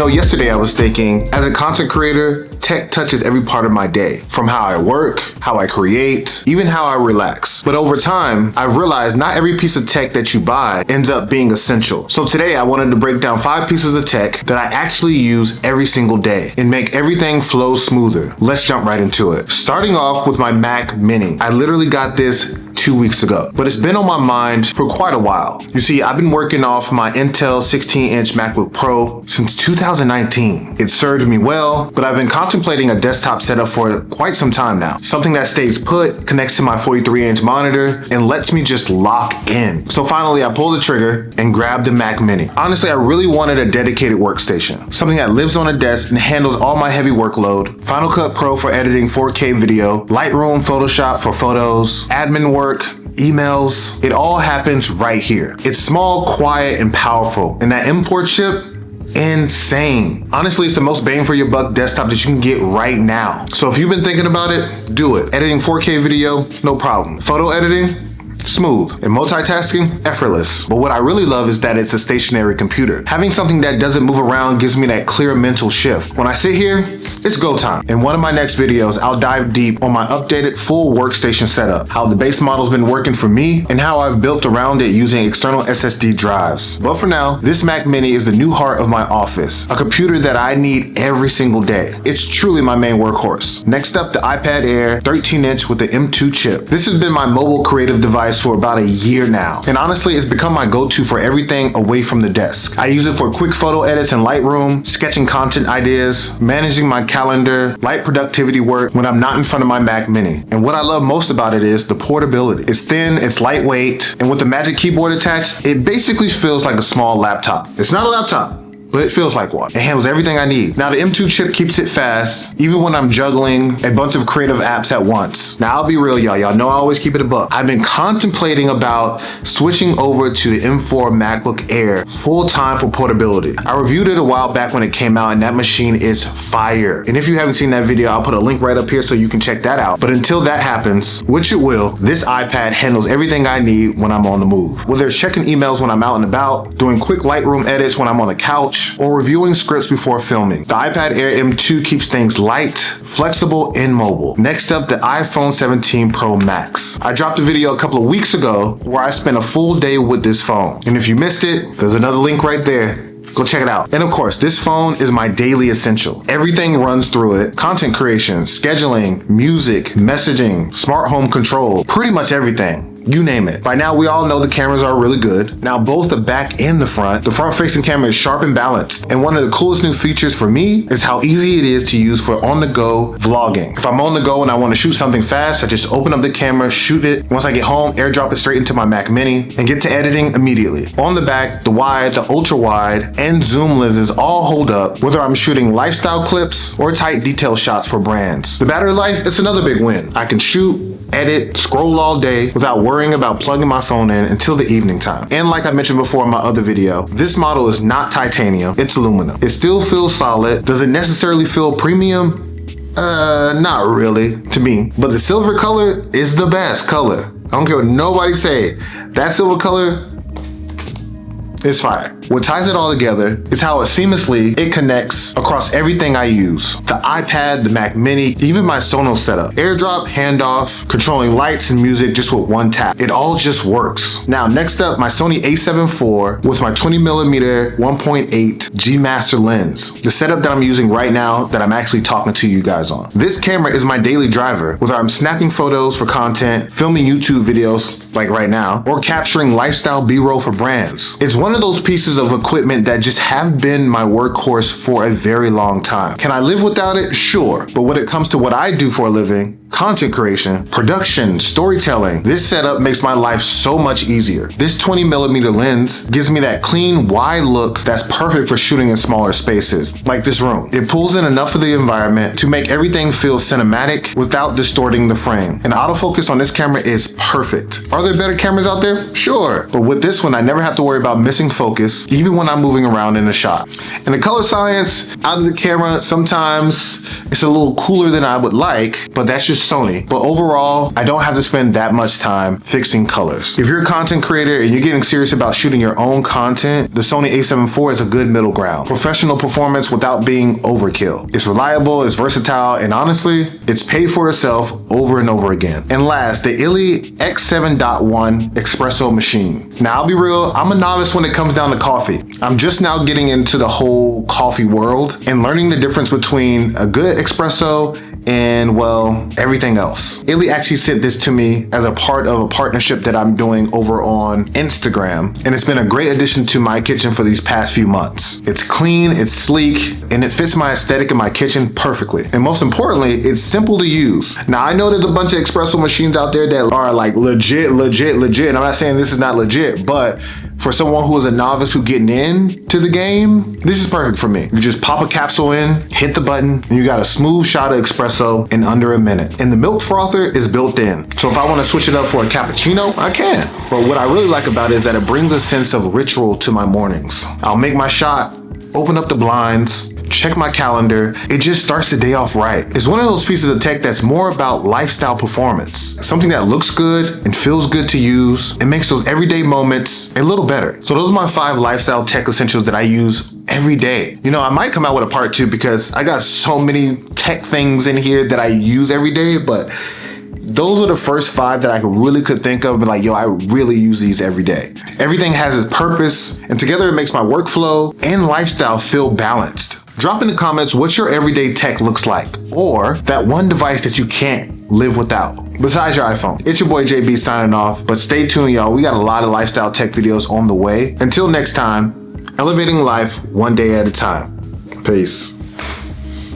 know, yesterday I was thinking, as a content creator, tech touches every part of my day, from how I work, how I create, even how I relax. But over time, I've realized not every piece of tech that you buy ends up being essential. So today I wanted to break down 5 pieces of tech that I actually use every single day and make everything flow smoother. Let's jump right into it. Starting off with my Mac Mini. I literally got this 2 weeks ago, but it's been on my mind for quite a while. You see, I've been working off my Intel 16-inch MacBook Pro since 2019. It served me well, but I've been contemplating a desktop setup for quite some time now. Something that stays put, connects to my 43-inch monitor, and lets me just lock in. So finally, I pulled the trigger and grabbed the Mac Mini. Honestly, I really wanted a dedicated workstation, something that lives on a desk and handles all my heavy workload. Final Cut Pro for editing 4K video, Lightroom, Photoshop for photos, admin work, emails, it all happens right here. It's small, quiet, and powerful. And that M.4 chip, insane. Honestly, it's the most bang for your buck desktop that you can get right now. So if you've been thinking about it, do it. Editing 4K video, no problem. Photo editing, smooth. And multitasking, effortless. But what I really love is that it's a stationary computer. Having something that doesn't move around gives me that clear mental shift. When I sit here, it's go time. In one of my next videos, I'll dive deep on my updated full workstation setup, how the base model's been working for me, and how I've built around it using external SSD drives. But for now, this Mac Mini is the new heart of my office, a computer that I need every single day. It's truly my main workhorse. Next up, the iPad Air 13-inch with the M2 chip. This has been my mobile creative device for about a year now, and honestly, it's become my go-to for everything away from the desk. I use it for quick photo edits in Lightroom, sketching content ideas, managing my calendar, light productivity work when I'm not in front of my Mac Mini. And what I love most about it is the portability. It's thin, it's lightweight, and with the Magic Keyboard attached, it basically feels like a small laptop. It's not a laptop, but it feels like one. It handles everything I need. Now the M2 chip keeps it fast, even when I'm juggling a bunch of creative apps at once. Now I'll be real, y'all know I always keep it a buck. I've been contemplating about switching over to the M4 MacBook Air full time for portability. I reviewed it a while back when it came out, and that machine is fire. And if you haven't seen that video, I'll put a link right up here so you can check that out. But until that happens, which it will, this iPad handles everything I need when I'm on the move. Whether it's checking emails when I'm out and about, doing quick Lightroom edits when I'm on the couch, or reviewing scripts before filming. The iPad Air M2 keeps things light, flexible, and mobile. Next up, the iPhone 17 Pro Max. I dropped a video a couple of weeks ago where I spent a full day with this phone. And if you missed it, there's another link right there. Go check it out. And of course, this phone is my daily essential. Everything runs through it. Content creation, scheduling, music, messaging, smart home control, pretty much everything. You name it. By now, we all know the cameras are really good. Now, both the back and the front-facing camera is sharp and balanced. And one of the coolest new features for me is how easy it is to use for on-the-go vlogging. If I'm on the go and I want to shoot something fast, I just open up the camera, shoot it. Once I get home, airdrop it straight into my Mac Mini and get to editing immediately. On the back, the wide, the ultra-wide, and zoom lenses all hold up, whether I'm shooting lifestyle clips or tight detail shots for brands. The battery life, it's another big win. I can shoot, edit, scroll all day without worrying about plugging my phone in until the evening time. And like I mentioned before in my other video, this model is not titanium, it's aluminum. It still feels solid. Does it necessarily feel premium? Not really, to me. But the silver color is the best color. I don't care what nobody say. That silver color, it's fire. What ties it all together is how it seamlessly connects across everything I use. The iPad, the Mac Mini, even my Sonos setup. AirDrop, handoff, controlling lights and music just with one tap. It all just works. Now, next up, my Sony a7 IV with my 20mm 1.8 G Master lens. The setup that I'm using right now that I'm actually talking to you guys on. This camera is my daily driver, whether I'm snapping photos for content, filming YouTube videos like right now, or capturing lifestyle B-roll for brands. It's one of those pieces of equipment that just have been my workhorse for a very long time. Can I live without it? Sure. But when it comes to what I do for a living, content creation, production, storytelling, this setup makes my life so much easier. This 20mm lens gives me that clean, wide look that's perfect for shooting in smaller spaces, like this room. It pulls in enough of the environment to make everything feel cinematic without distorting the frame. And autofocus on this camera is perfect. Are there better cameras out there? Sure. But with this one, I never have to worry about missing focus focus, even when I'm moving around in the shot. And the color science out of the camera, sometimes it's a little cooler than I would like, but that's just Sony. But overall, I don't have to spend that much time fixing colors. If you're a content creator and you're getting serious about shooting your own content, the Sony a7 IV is a good middle ground. Professional performance without being overkill. It's reliable, it's versatile, and honestly, it's paid for itself over and over again. And last, the Illy X7.1 Espresso machine. Now, I'll be real, I'm a novice when it comes down to coffee. I'm just now getting into the whole coffee world and learning the difference between a good espresso and, well, everything else. Illy actually sent this to me as a part of a partnership that I'm doing over on Instagram, and it's been a great addition to my kitchen for these past few months. It's clean, it's sleek, and it fits my aesthetic in my kitchen perfectly. And most importantly, it's simple to use. Now, I know there's a bunch of espresso machines out there that are like legit. And I'm not saying this is not legit, but for someone who is a novice who getting into the game, this is perfect for me. You just pop a capsule in, hit the button, and you got a smooth shot of espresso in under a minute. And the milk frother is built in. So if I want to switch it up for a cappuccino, I can. But what I really like about it is that it brings a sense of ritual to my mornings. I'll make my shot, open up the blinds, check my calendar. It just starts the day off right. It's one of those pieces of tech that's more about lifestyle performance. Something that looks good and feels good to use. It makes those everyday moments a little better. So those are my 5 lifestyle tech essentials that I use every day. You know, I might come out with a part 2 because I got so many tech things in here that I use every day, but those are the first 5 that I really could think of, but like, yo, I really use these every day. Everything has its purpose, and together it makes my workflow and lifestyle feel balanced. Drop in the comments what your everyday tech looks like, or that one device that you can't live without, besides your iPhone. It's your boy JB signing off, but stay tuned, y'all. We got a lot of lifestyle tech videos on the way. Until next time, elevating life one day at a time. Peace.